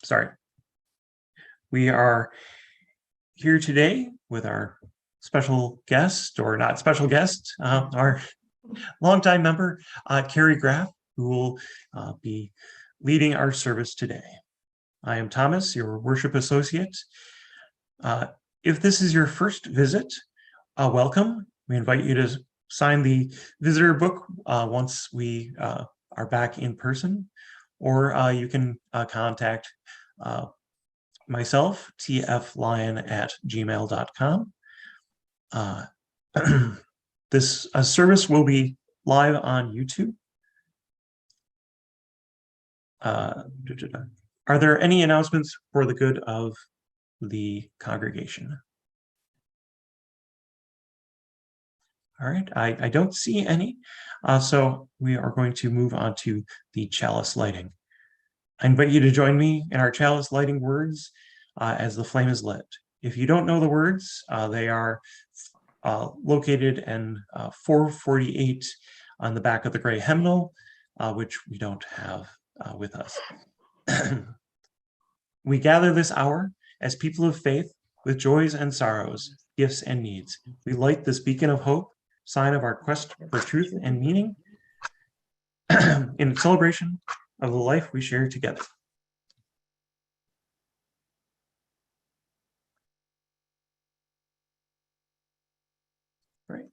Sorry. We are here today with our special guest, or not special guest, our longtime member, Carrie Graff, who will be leading our service today. I am Thomas, your worship associate. If this is your first visit, welcome. We invite you to sign the visitor book once we are back in person, or you can contact myself, tflyon@gmail.com. This service will be live on YouTube. Are there any announcements for the good of the congregation? All right, I don't see any, so we are going to move on to the chalice lighting. I invite you to join me in our chalice lighting words as the flame is lit. If you don't know the words, they are located in 448 on the back of the gray hymnal, which we don't have with us. We gather this hour as people of faith with joys and sorrows, gifts and needs. We light this beacon of hope, sign of our quest for truth and meaning in celebration of the life we share together. Right.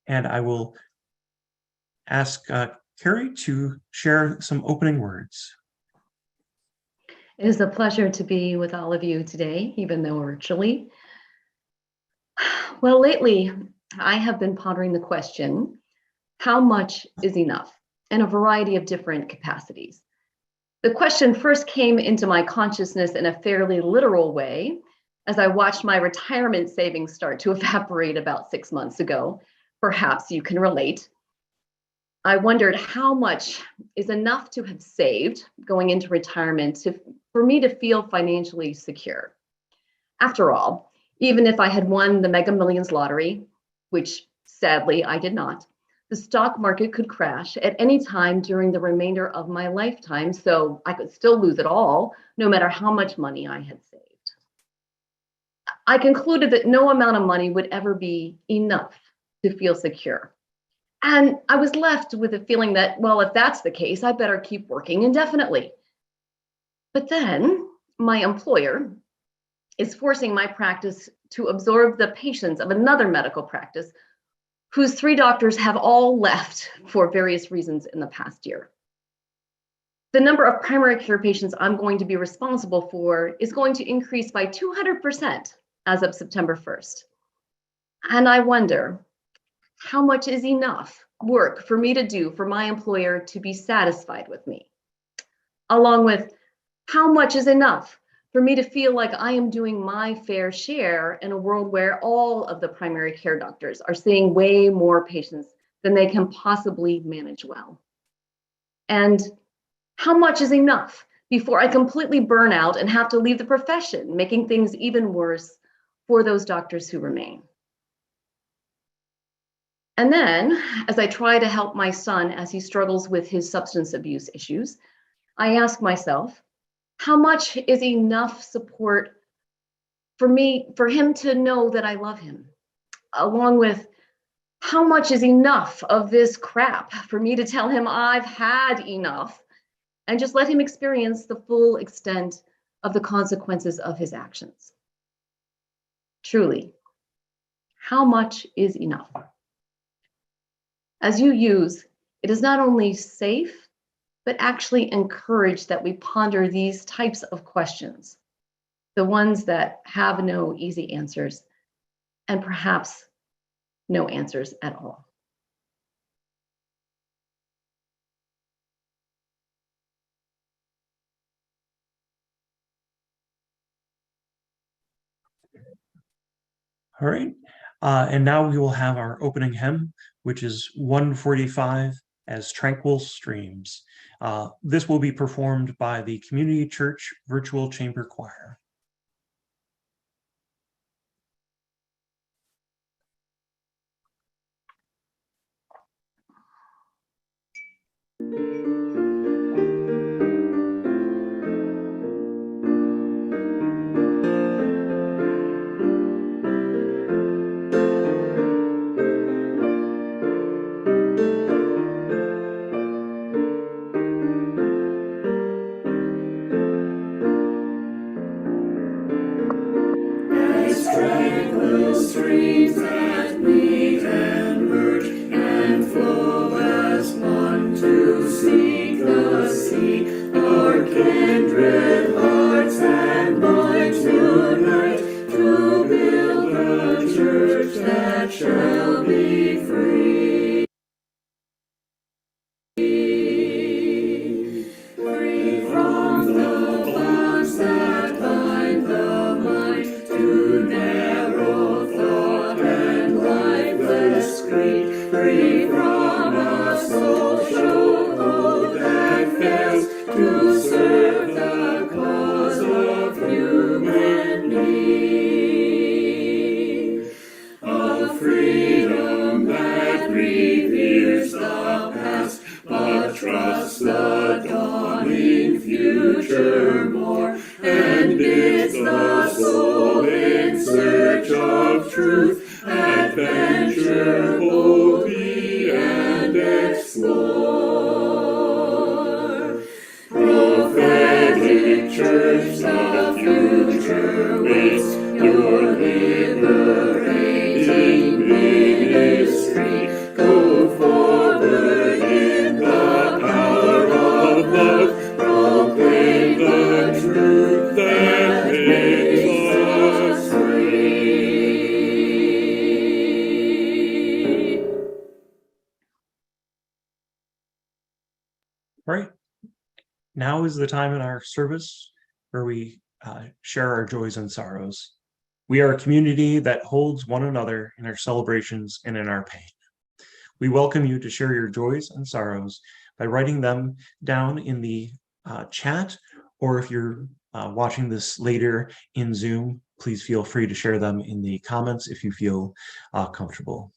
And I will ask Carrie to share some opening words. It is a pleasure to be with all of you today, even though virtually. Well, lately, I have been pondering the question, how much is enough, in a variety of different capacities. The question first came into my consciousness in a fairly literal way as I watched my retirement savings start to evaporate about 6 months ago. Perhaps you can relate. I wondered how much is enough to have saved going into retirement for me to feel financially secure. After all, even if I had won the Mega Millions lottery, which sadly I did not, the stock market could crash at any time during the remainder of my lifetime, so I could still lose it all, no matter how much money I had saved. I concluded that no amount of money would ever be enough to feel secure. And I was left with a feeling that, well, if that's the case, I better keep working indefinitely. But then my employer is forcing my practice to absorb the patients of another medical practice whose 3 doctors have all left for various reasons in the past year. The number of primary care patients I'm going to be responsible for is going to increase by 200% as of September 1st. And I wonder, how much is enough work for me to do for my employer to be satisfied with me? Along with, how much is enough for me to feel like I am doing my fair share in a world where all of the primary care doctors are seeing way more patients than they can possibly manage well? And how much is enough before I completely burn out and have to leave the profession, making things even worse for those doctors who remain? And then, as I try to help my son as he struggles with his substance abuse issues, I ask myself, how much is enough support for him to know that I love him? Along with, how much is enough of this crap for me to tell him I've had enough and just let him experience the full extent of the consequences of his actions? Truly, how much is enough? As you use, it is not only safe, but actually encouraged that we ponder these types of questions, the ones that have no easy answers, and perhaps no answers at all. All right, and now we will have our opening hymn, which is 145, As Tranquil Streams. This will be performed by the Community Church Virtual Chamber Choir. dawning future more, and bids the soul in search of truth adventure boldly and explore. Prophetic church, the future waits your liberating ministry. Go forward in the power of love, proclaim the truth that makes us free. Right. Now is the time in our service where we share our joys and sorrows. We are a community that holds one another in our celebrations and in our pain. We welcome you to share your joys and sorrows by writing them down in the chat, or if you're watching this later in Zoom, please feel free to share them in the comments if you feel comfortable.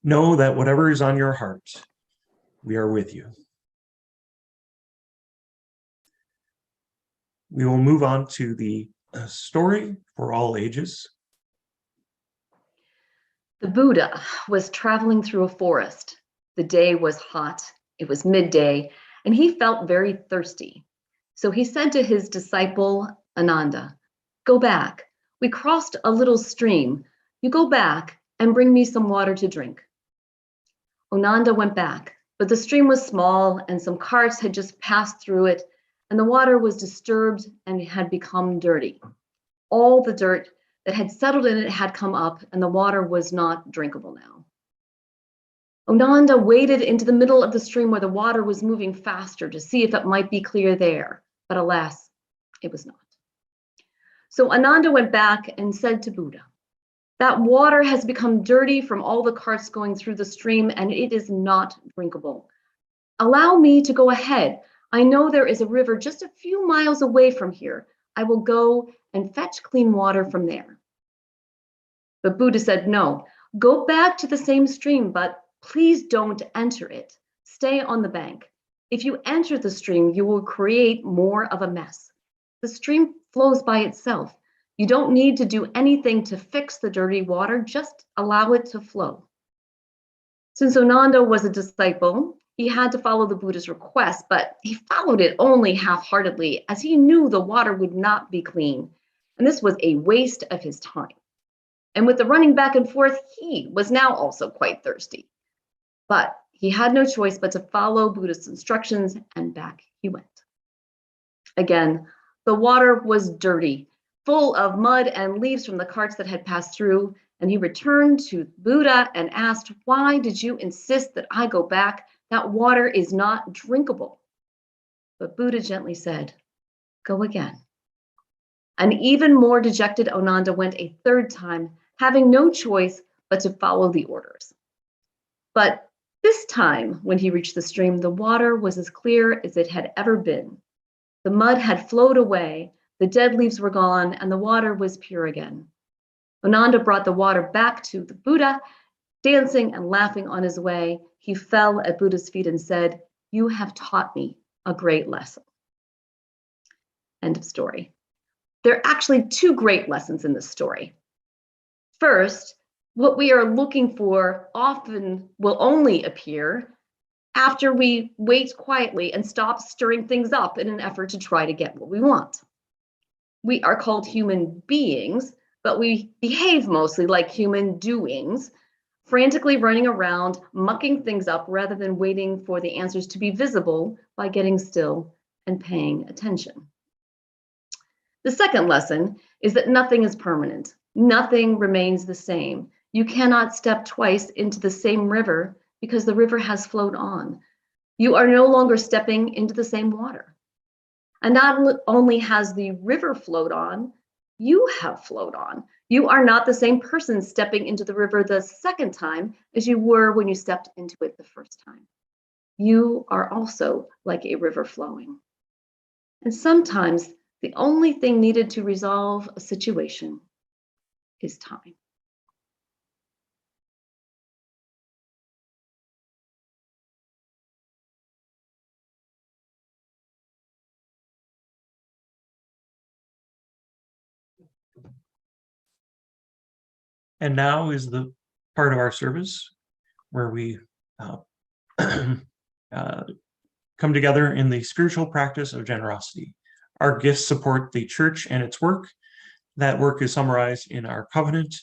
Know that whatever is on your heart, we are with you. We will move on to the story for all ages. The Buddha was traveling through a forest. The day was hot, it was midday, and he felt very thirsty. So he said to his disciple Ananda, "Go back. We crossed a little stream. You go back and bring me some water to drink." Ananda went back, but the stream was small and some carts had just passed through it, and the water was disturbed and had become dirty. All the dirt that had settled in it had come up, and the water was not drinkable now. Ananda waded into the middle of the stream where the water was moving faster to see if it might be clear there, but alas, it was not. So Ananda went back and said to Buddha, "That water has become dirty from all the carts going through the stream, and it is not drinkable. Allow me to go ahead. I know there is a river just a few miles away from here. I will go and fetch clean water from there." But Buddha said, "No, go back to the same stream, but please don't enter it. Stay on the bank. If you enter the stream, you will create more of a mess. The stream flows by itself. You don't need to do anything to fix the dirty water, just allow it to flow." Since Ananda was a disciple, he had to follow the Buddha's request, but he followed it only half-heartedly, as he knew the water would not be clean, and this was a waste of his time. And with the running back and forth, he was now also quite thirsty. But he had no choice but to follow Buddha's instructions, and back he went. Again, the water was dirty, full of mud and leaves from the carts that had passed through, and he returned to Buddha and asked, "Why did you insist that I go back? That water is not drinkable." But Buddha gently said, "Go again." An even more dejected Ananda went a third time, having no choice but to follow the orders. But this time, when he reached the stream, the water was as clear as it had ever been. The mud had flowed away, the dead leaves were gone, and the water was pure again. Ananda brought the water back to the Buddha. Dancing and laughing on his way, he fell at Buddha's feet and said, "You have taught me a great lesson." End of story. There are actually two great lessons in this story. First, what we are looking for often will only appear after we wait quietly and stop stirring things up in an effort to try to get what we want. We are called human beings, but we behave mostly like human doings, frantically running around, mucking things up rather than waiting for the answers to be visible by getting still and paying attention. The second lesson is that nothing is permanent. Nothing remains the same. You cannot step twice into the same river because the river has flowed on. You are no longer stepping into the same water. And not only has the river flowed on, you have flowed on. You are not the same person stepping into the river the second time as you were when you stepped into it the first time. You are also like a river flowing. And sometimes the only thing needed to resolve a situation is time. And now is the part of our service where we come together in the spiritual practice of generosity. Our gifts support the church and its work. That work is summarized in our covenant.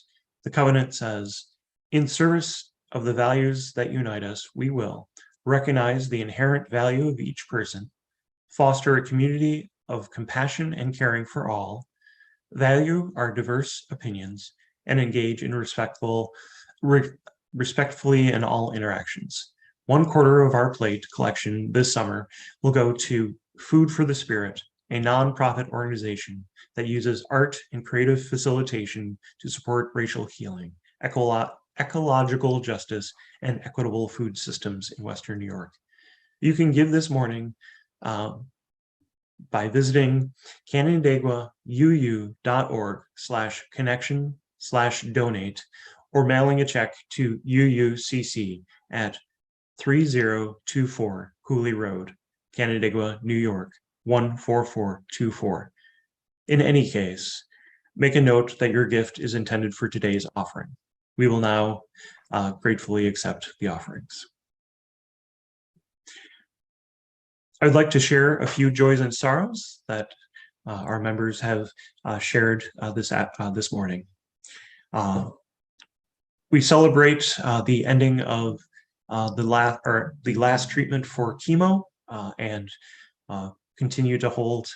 The covenant says, in service of the values that unite us, we will recognize the inherent value of each person, foster a community of compassion and caring for all, value our diverse opinions, and engage in respectfully in all interactions. 1/4 of our plate collection this summer will go to Food for the Spirit, a nonprofit organization that uses art and creative facilitation to support racial healing, ecological justice, and equitable food systems in Western New York. You can give this morning by visiting canandaiguauu.org/connection/donate or mailing a check to UUCC at 3024 Cooley Road, Canandaigua, New York, 14424. In any case, make a note that your gift is intended for today's offering. We will now gratefully accept the offerings. I'd like to share a few joys and sorrows that our members have shared this morning. We celebrate the ending of the last treatment for chemo and continue to hold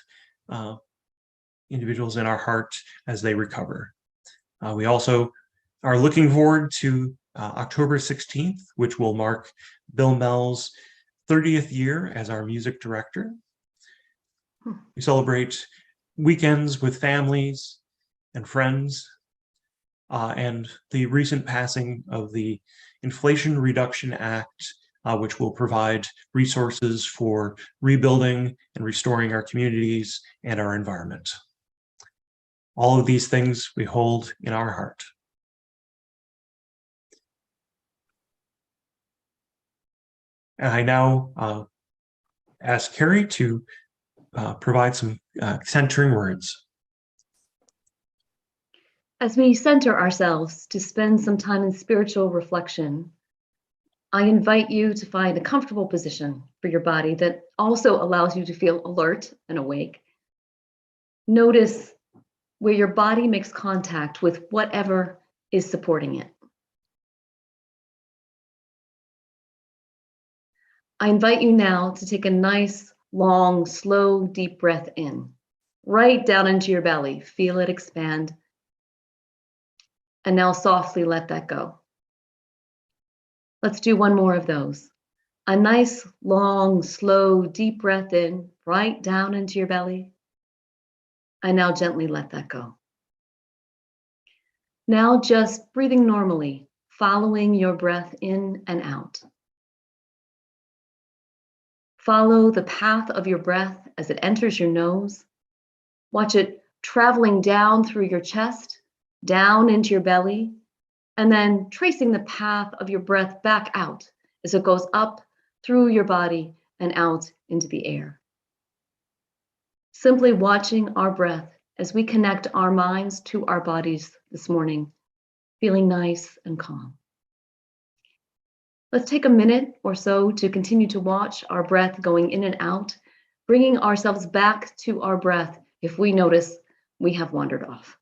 individuals in our heart as they recover. We also are looking forward to October 16th, which will mark Bill Mell's 30th year as our music director. We celebrate weekends with families and friends, and the recent passing of the Inflation Reduction Act, which will provide resources for rebuilding and restoring our communities and our environment. All of these things we hold in our heart. And I now ask Carrie to provide some centering words. As we center ourselves to spend some time in spiritual reflection, I invite you to find a comfortable position for your body that also allows you to feel alert and awake. Notice where your body makes contact with whatever is supporting it. I invite you now to take a nice, long, slow, deep breath in, right down into your belly. Feel it expand. And now softly let that go. Let's do one more of those. A nice, long, slow, deep breath in, right down into your belly. And now gently let that go. Now just breathing normally, following your breath in and out. Follow the path of your breath as it enters your nose. Watch it traveling down through your chest, down into your belly, and then tracing the path of your breath back out as it goes up through your body and out into the air. Simply watching our breath as we connect our minds to our bodies this morning, feeling nice and calm. Let's take a minute or so to continue to watch our breath going in and out, bringing ourselves back to our breath if we notice we have wandered off.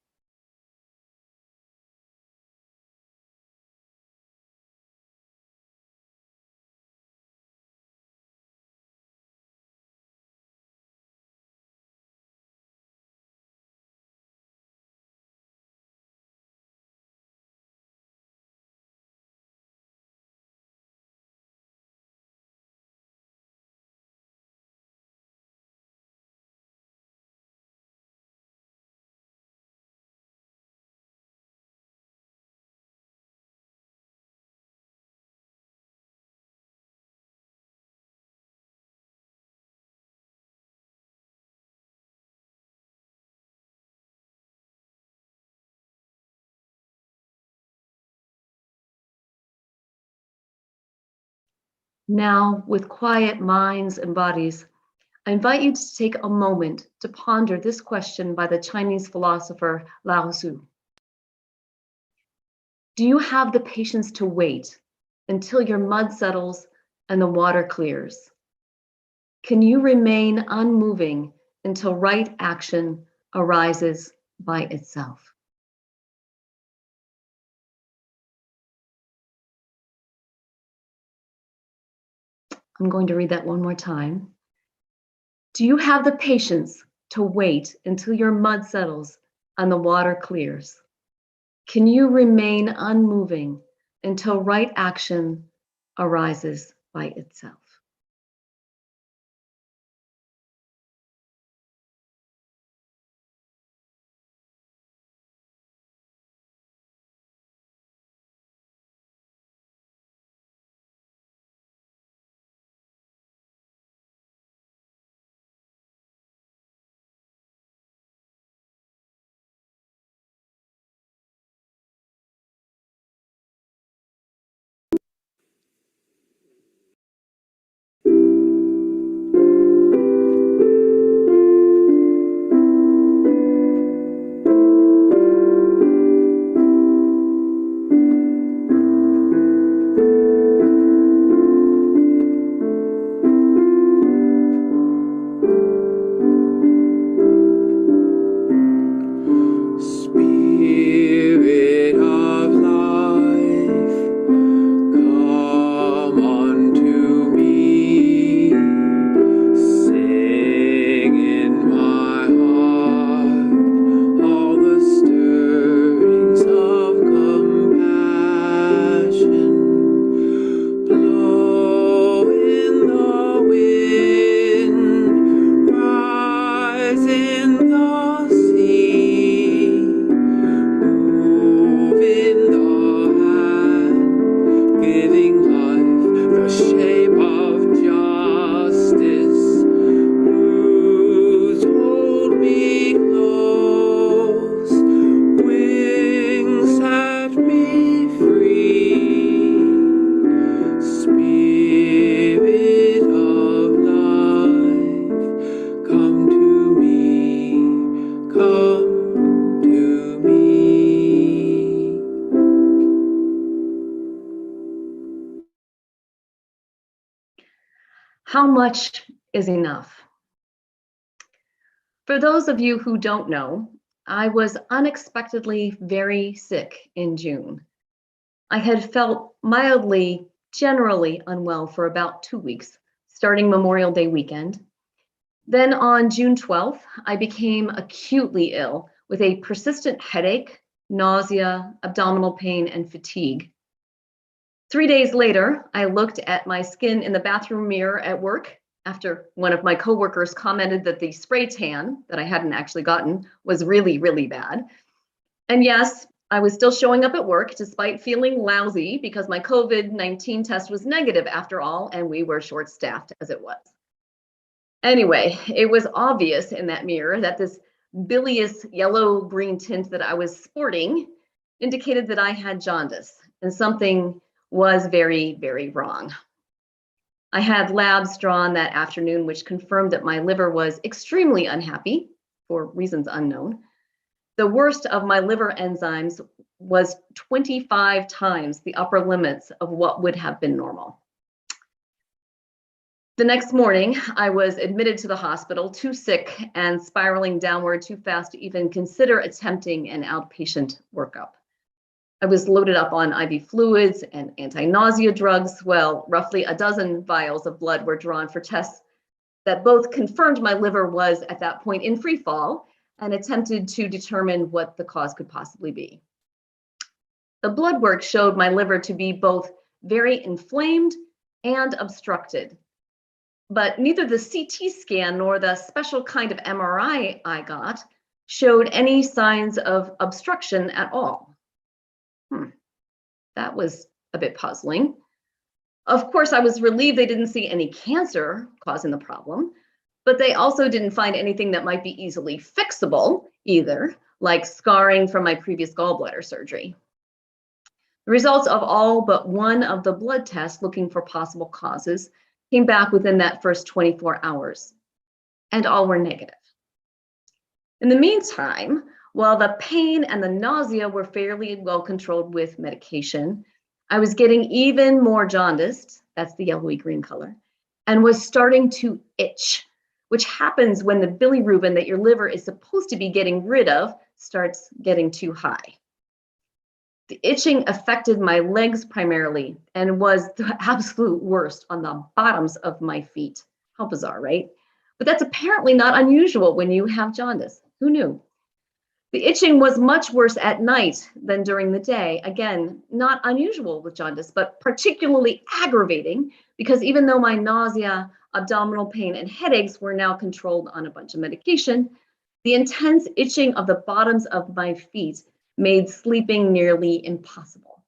Now, with quiet minds and bodies, I invite you to take a moment to ponder this question by the Chinese philosopher Lao Tzu. Do you have the patience to wait until your mud settles and the water clears? Can you remain unmoving until right action arises by itself? I'm going to read that one more time. Do you have the patience to wait until your mud settles and the water clears? Can you remain unmoving until right action arises by itself? Spirit of life, come unto me. Sing in my heart all the stirrings of compassion. Blow in the wind, rise in the sea, move in the hand, giving life the shape of justice. Roots hold me close, wings set me free. Spirit of life, come to me, come to me. How much is enough? For those of you who don't know, I was unexpectedly very sick in June. I had felt mildly, generally unwell for about 2 weeks, starting Memorial Day weekend. Then on June 12th, I became acutely ill with a persistent headache, nausea, abdominal pain, and fatigue. 3 days later, I looked at my skin in the bathroom mirror at work after one of my coworkers commented that the spray tan that I hadn't actually gotten was really, really bad. And yes, I was still showing up at work despite feeling lousy because my COVID-19 test was negative after all, and we were short-staffed as it was. Anyway, it was obvious in that mirror that this bilious yellow-green tint that I was sporting indicated that I had jaundice, and something was very, very wrong. I had labs drawn that afternoon, which confirmed that my liver was extremely unhappy for reasons unknown. The worst of my liver enzymes was 25 times the upper limits of what would have been normal. The next morning, I was admitted to the hospital, too sick and spiraling downward too fast to even consider attempting an outpatient workup. I was loaded up on IV fluids and anti-nausea drugs, while roughly a dozen vials of blood were drawn for tests that both confirmed my liver was at that point in free fall and attempted to determine what the cause could possibly be. The blood work showed my liver to be both very inflamed and obstructed, but neither the CT scan nor the special kind of MRI I got showed any signs of obstruction at all. That was a bit puzzling. Of course, I was relieved they didn't see any cancer causing the problem, but they also didn't find anything that might be easily fixable either, like scarring from my previous gallbladder surgery. The results of all but one of the blood tests looking for possible causes came back within that first 24 hours. and all were negative. In the meantime, while the pain and the nausea were fairly well controlled with medication, I was getting even more jaundiced, that's the yellowy green color, and was starting to itch, which happens when the bilirubin that your liver is supposed to be getting rid of starts getting too high. The itching affected my legs primarily and was the absolute worst on the bottoms of my feet. How bizarre, right? But that's apparently not unusual when you have jaundice. Who knew? The itching was much worse at night than during the day. Again, not unusual with jaundice, but particularly aggravating because even though my nausea, abdominal pain, and headaches were now controlled on a bunch of medication, the intense itching of the bottoms of my feet made sleeping nearly impossible.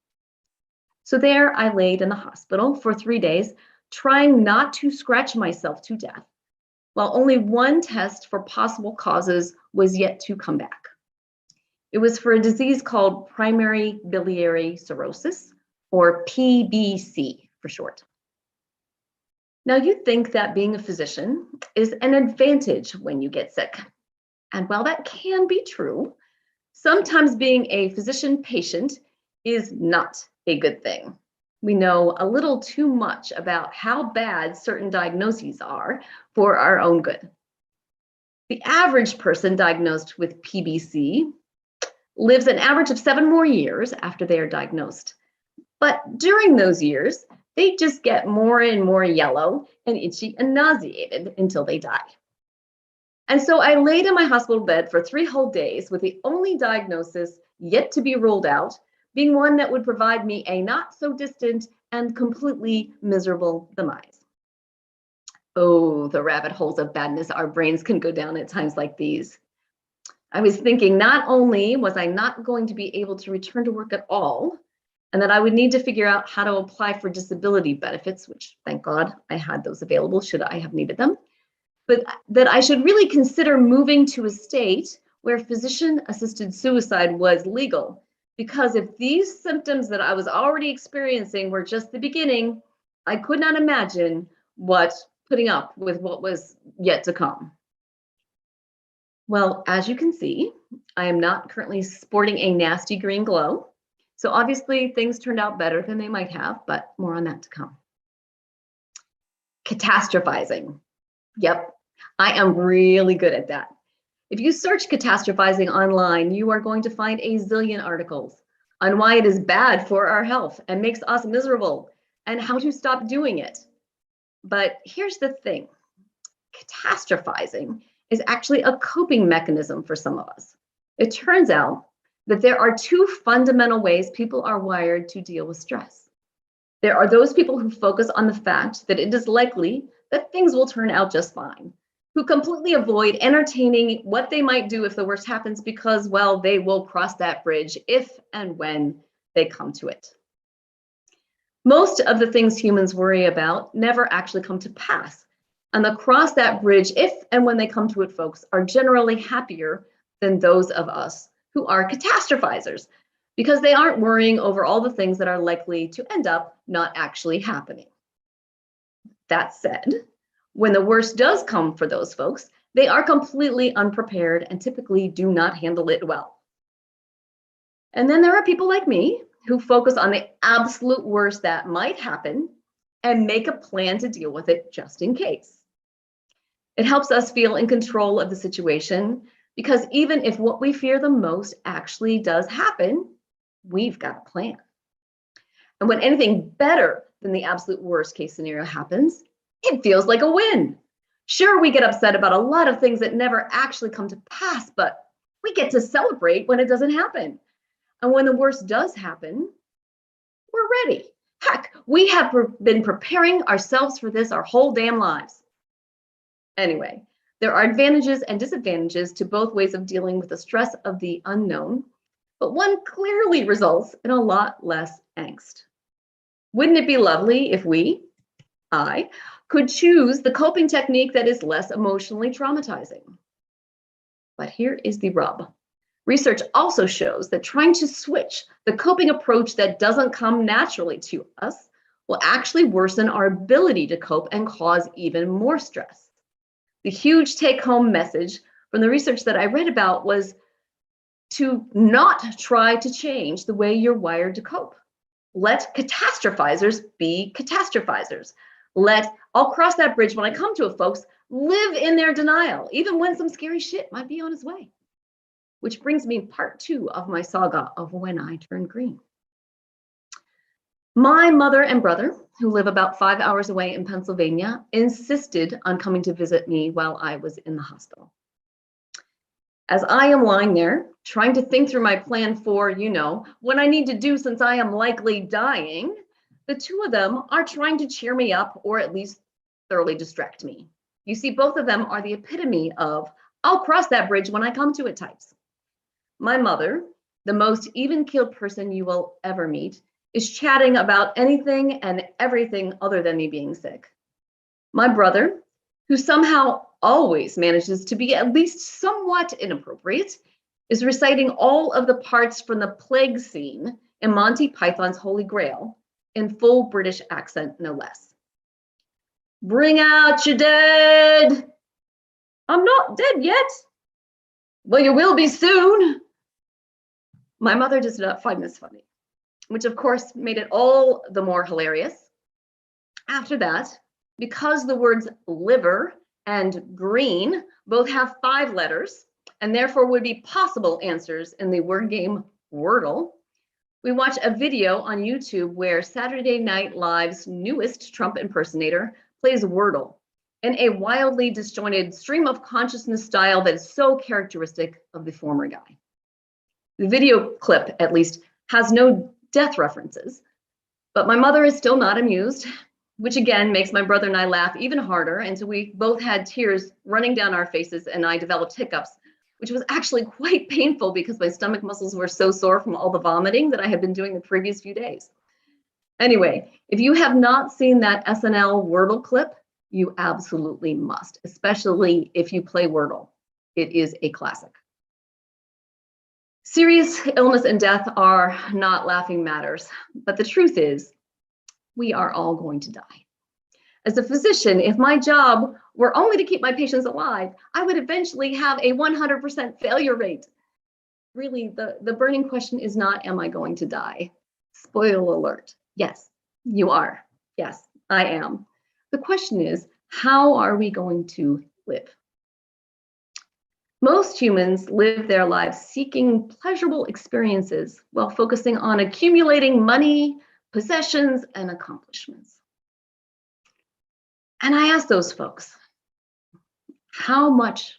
So there I laid in the hospital for 3 days, trying not to scratch myself to death, while only one test for possible causes was yet to come back. It was for a disease called primary biliary cirrhosis, or PBC for short. Now you'd think that being a physician is an advantage when you get sick. And while that can be true, sometimes being a physician patient is not a good thing. We know a little too much about how bad certain diagnoses are for our own good. The average person diagnosed with PBC lives an average of 7 more years after they are diagnosed. But during those years, they just get more and more yellow and itchy and nauseated until they die. And so I laid in my hospital bed for 3 whole days with the only diagnosis yet to be ruled out being one that would provide me a not so distant and completely miserable demise. Oh, the rabbit holes of badness our brains can go down at times like these. I was thinking not only was I not going to be able to return to work at all, and that I would need to figure out how to apply for disability benefits, which thank God I had those available should I have needed them, but that I should really consider moving to a state where physician-assisted suicide was legal. Because if these symptoms that I was already experiencing were just the beginning, I could not imagine putting up with what was yet to come. Well, as you can see, I am not currently sporting a nasty green glow. So obviously things turned out better than they might have, but more on that to come. Catastrophizing. Yep, I am really good at that. If you search catastrophizing online, you are going to find a zillion articles on why it is bad for our health and makes us miserable and how to stop doing it. But here's the thing. Catastrophizing is actually a coping mechanism for some of us. It turns out that there are 2 fundamental ways people are wired to deal with stress. There are those people who focus on the fact that it is likely that things will turn out just fine, who completely avoid entertaining what they might do if the worst happens because, well, they will cross that bridge if and when they come to it. Most of the things humans worry about never actually come to pass. And the cross that bridge, if and when they come to it, folks, are generally happier than those of us who are catastrophizers, because they aren't worrying over all the things that are likely to end up not actually happening. That said, when the worst does come for those folks, they are completely unprepared and typically do not handle it well. And then there are people like me who focus on the absolute worst that might happen and make a plan to deal with it just in case. It helps us feel in control of the situation because even if what we fear the most actually does happen, we've got a plan. And when anything better than the absolute worst case scenario happens, it feels like a win. Sure, we get upset about a lot of things that never actually come to pass, but we get to celebrate when it doesn't happen. And when the worst does happen, we're ready. Heck, we have been preparing ourselves for this our whole damn lives. Anyway, there are advantages and disadvantages to both ways of dealing with the stress of the unknown, but one clearly results in a lot less angst. Wouldn't it be lovely if I, could choose the coping technique that is less emotionally traumatizing? But here is the rub. Research also shows that trying to switch the coping approach that doesn't come naturally to us will actually worsen our ability to cope and cause even more stress. The huge take-home message from the research that I read about was to not try to change the way you're wired to cope. Let catastrophizers be catastrophizers. I'll cross that bridge when I come to it, folks. Live in their denial, even when some scary shit might be on its way. Which brings me to part 2 of my saga of when I turned green. My mother and brother, who live about 5 hours away in Pennsylvania, insisted on coming to visit me while I was in the hospital. As I am lying there, trying to think through my plan for, what I need to do since I am likely dying, the two of them are trying to cheer me up or at least thoroughly distract me. You see, both of them are the epitome of, I'll cross that bridge when I come to it types. My mother, the most even-keeled person you will ever meet, is chatting about anything and everything other than me being sick. My brother, who somehow always manages to be at least somewhat inappropriate, is reciting all of the parts from the plague scene in Monty Python's Holy Grail in full British accent, no less. Bring out your dead. I'm not dead yet. Well, you will be soon. My mother does not find this funny, which of course made it all the more hilarious. After that, because the words liver and green both have 5 letters and therefore would be possible answers in the word game Wordle, we watch a video on YouTube where Saturday Night Live's newest Trump impersonator plays Wordle in a wildly disjointed stream of consciousness style that is so characteristic of the former guy. The video clip, at least, has no death references, but my mother is still not amused, which again makes my brother and I laugh even harder until we both had tears running down our faces and I developed hiccups, which was actually quite painful because my stomach muscles were so sore from all the vomiting that I had been doing the previous few days. Anyway, if you have not seen that SNL Wordle clip, you absolutely must, especially if you play Wordle. It is a classic. Serious illness and death are not laughing matters, but the truth is, we are all going to die. As a physician, if my job were only to keep my patients alive, I would eventually have a 100% failure rate. Really, the burning question is not, am I going to die? Spoiler alert. Yes, you are. Yes, I am. The question is, how are we going to live? Most humans live their lives seeking pleasurable experiences while focusing on accumulating money, possessions, and accomplishments. And I ask those folks, how much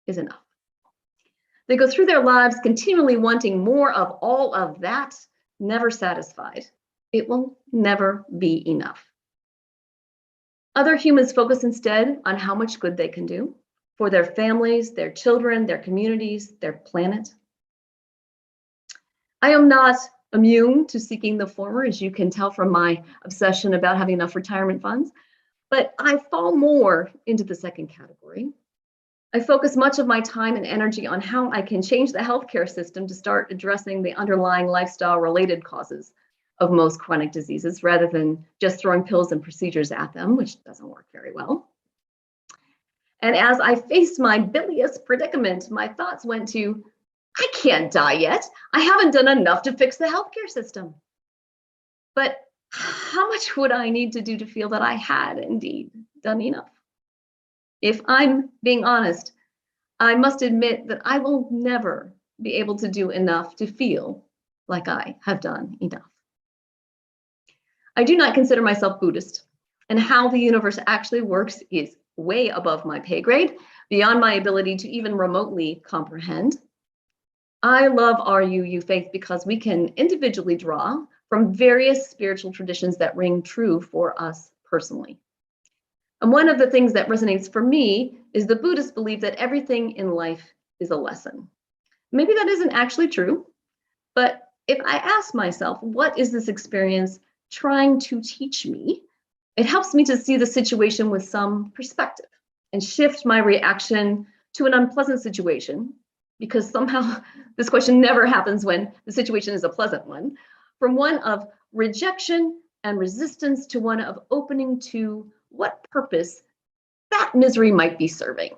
is enough? They go through their lives continually wanting more of all of that, never satisfied. It will never be enough. Other humans focus instead on how much good they can do for their families, their children, their communities, their planet. I am not immune to seeking the former, as you can tell from my obsession about having enough retirement funds, but I fall more into the second category. I focus much of my time and energy on how I can change the healthcare system to start addressing the underlying lifestyle-related causes of most chronic diseases, rather than just throwing pills and procedures at them, which doesn't work very well. And as I faced my bilious predicament, my thoughts went to, I can't die yet. I haven't done enough to fix the healthcare system. But how much would I need to do to feel that I had indeed done enough? If I'm being honest, I must admit that I will never be able to do enough to feel like I have done enough. I do not consider myself Buddhist, and how the universe actually works is way above my pay grade, beyond my ability to even remotely comprehend. I love our UU faith because we can individually draw from various spiritual traditions that ring true for us personally. And one of the things that resonates for me is the Buddhist belief that everything in life is a lesson. Maybe that isn't actually true, but if I ask myself, what is this experience trying to teach me? It helps me to see the situation with some perspective and shift my reaction to an unpleasant situation, because somehow this question never happens when the situation is a pleasant one, from one of rejection and resistance to one of opening to what purpose that misery might be serving.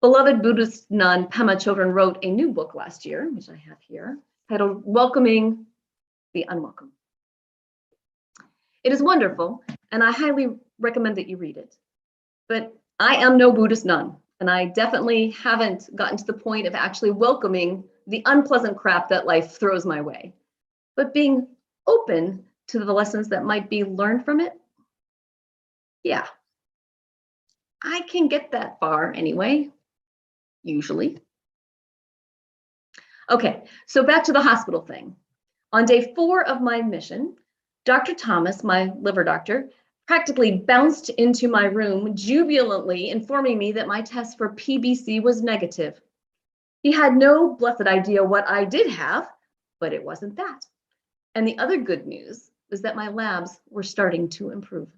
Beloved Buddhist nun Pema Chodron wrote a new book last year, which I have here, titled Welcoming the Unwelcome. It is wonderful, and I highly recommend that you read it. But I am no Buddhist nun, and I definitely haven't gotten to the point of actually welcoming the unpleasant crap that life throws my way, but being open to the lessons that might be learned from it. Yeah, I can get that far anyway, usually. Okay, so back to the hospital thing. On day 4 of my admission, Dr. Thomas, my liver doctor, practically bounced into my room, jubilantly informing me that my test for PBC was negative. He had no blessed idea what I did have, but it wasn't that. And the other good news was that my labs were starting to improve.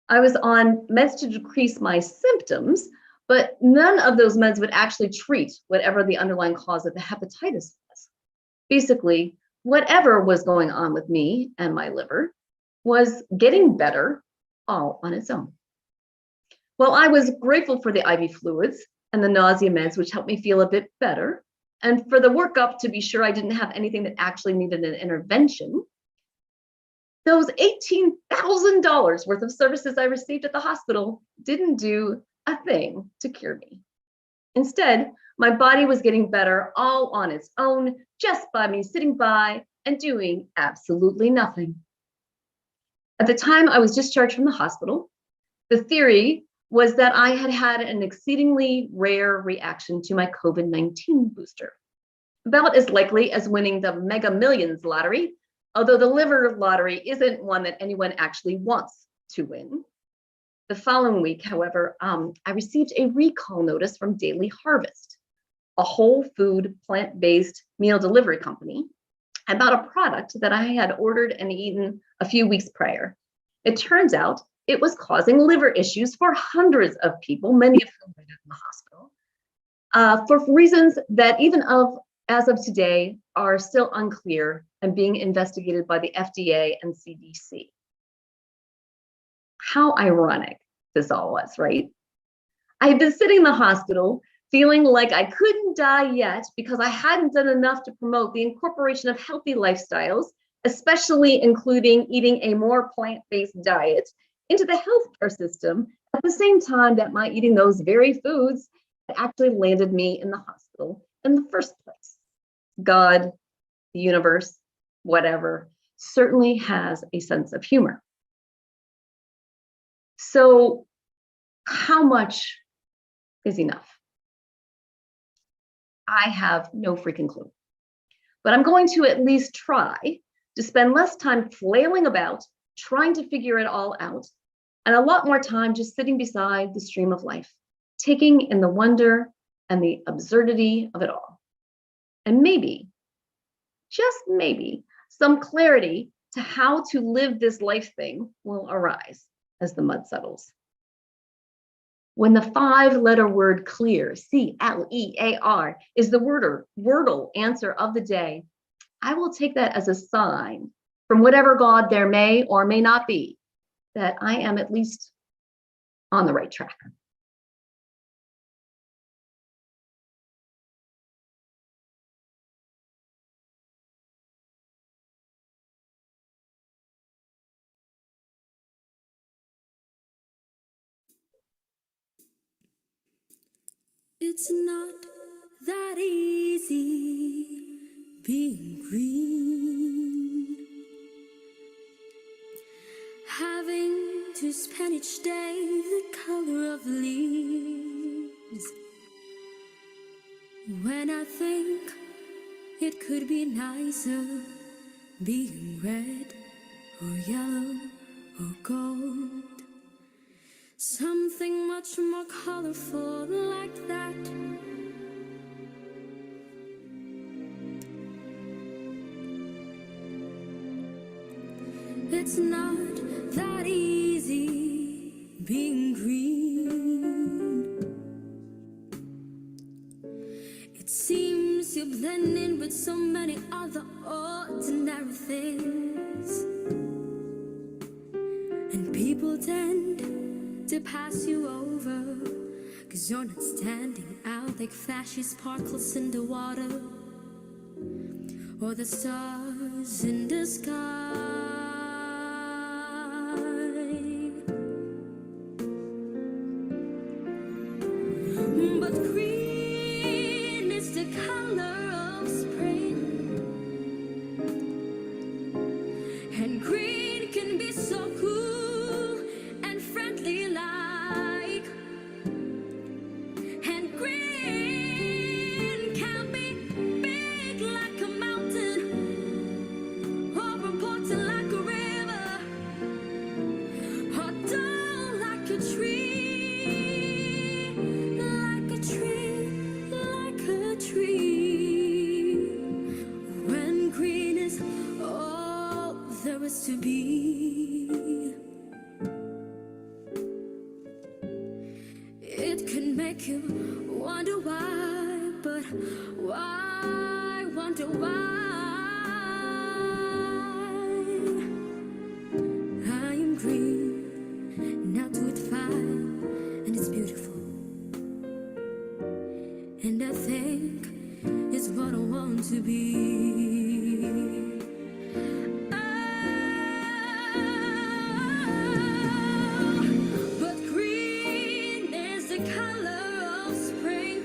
I was on meds to decrease my symptoms, but none of those meds would actually treat whatever the underlying cause of the hepatitis was. Basically, whatever was going on with me and my liver was getting better all on its own. Well, I was grateful for the IV fluids and the nausea meds, which helped me feel a bit better, and for the workup to be sure I didn't have anything that actually needed an intervention. Those $18,000 worth of services I received at the hospital didn't do a thing to cure me. Instead, my body was getting better all on its own, just by me sitting by and doing absolutely nothing. At the time I was discharged from the hospital, the theory was that I had had an exceedingly rare reaction to my COVID-19 booster, about as likely as winning the Mega Millions lottery, although the liver lottery isn't one that anyone actually wants to win. The following week, however, I received a recall notice from Daily Harvest, a whole food, plant-based meal delivery company, about a product that I had ordered and eaten a few weeks prior. It turns out it was causing liver issues for hundreds of people, many of whom were in the hospital, for reasons that even as of today are still unclear and being investigated by the FDA and CDC. How ironic this all was, right? I had been sitting in the hospital feeling like I couldn't die yet because I hadn't done enough to promote the incorporation of healthy lifestyles, especially including eating a more plant-based diet, into the healthcare system at the same time that my eating those very foods actually landed me in the hospital in the first place. God, the universe, whatever, certainly has a sense of humor. So, how much is enough? I have no freaking clue. But I'm going to at least try to spend less time flailing about, trying to figure it all out, and a lot more time just sitting beside the stream of life, taking in the wonder and the absurdity of it all. And maybe, just maybe, some clarity to how to live this life thing will arise as the mud settles. When the 5-letter word clear, C-L-E-A-R, is the wordle answer of the day, I will take that as a sign from whatever God there may or may not be that I am at least on the right track. It's not that easy being green, having to spend each day the color of leaves. When I think it could be nicer being red or yellow or gold, something much more colorful like that. It's not that easy being green. It seems you blend in with so many other ordinary things, and people tend to pass you over, 'cause you're not standing out like flashy sparkles in the water or the stars in the sky. But green is the color of spring, and green can be so cool and friendly like, and green can be big like a mountain or important like a river or tall like a tree, like a tree, like a tree. When green is all there is to be, it can make you wonder why, but why, wonder why I am green, now to it fine, and it's beautiful, and I think it's what I want to be. But green is the color of spring,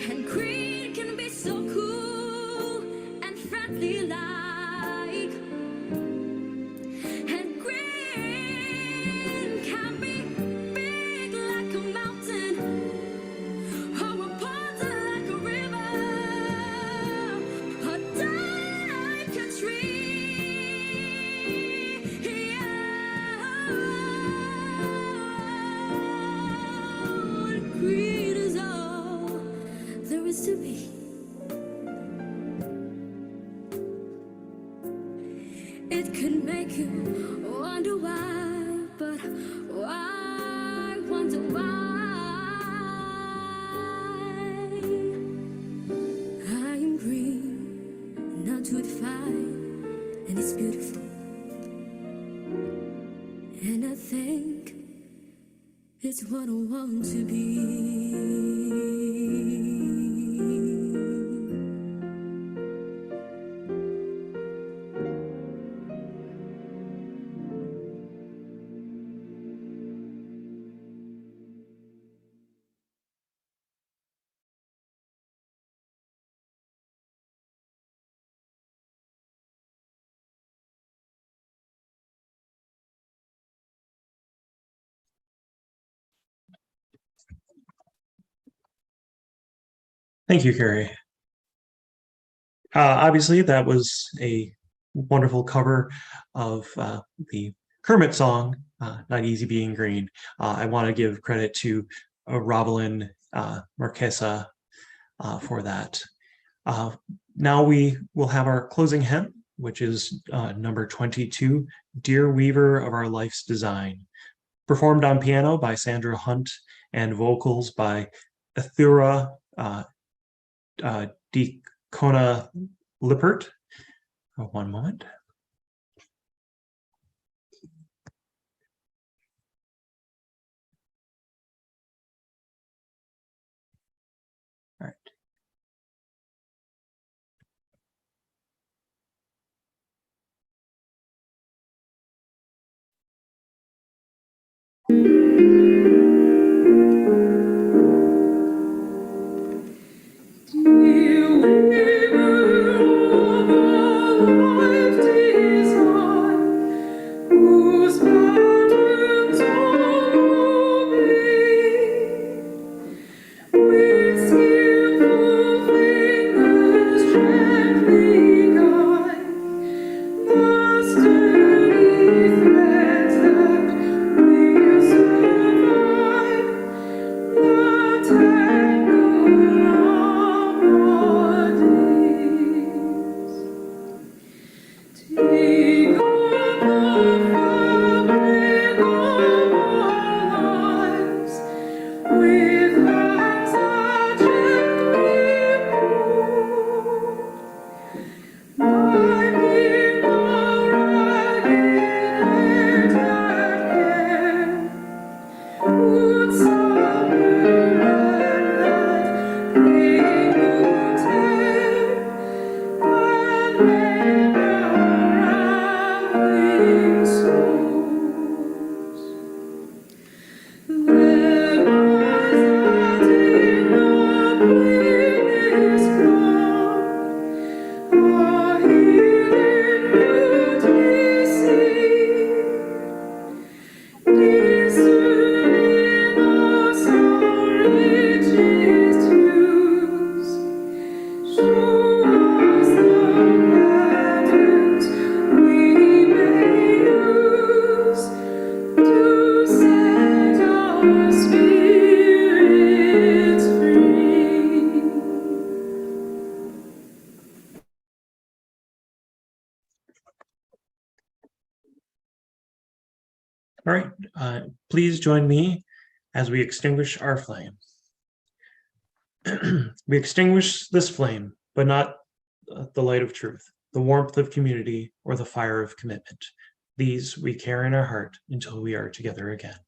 and green can be so cool and friendly like, and green can be big like a mountain or a pond like a river or like a tree. Green is all there is to be. It could make you wonder why, but why, wonder why I am green, now to it fine, and it's beautiful, and I think it's what I want to be. Thank you, Carrie. Obviously, that was a wonderful cover of the Kermit song, Not Easy Being Green. I want to give credit to Robalyn Marquesa for that. Now we will have our closing hymn, which is number 22, Dear Weaver of Our Life's Design, performed on piano by Sandra Hunt and vocals by Ethura Deacona Lippert. One moment. All right. Master, All right, please join me as we extinguish our flame. We extinguish this flame, but not the light of truth, the warmth of community, or the fire of commitment. These we carry in our heart until we are together again.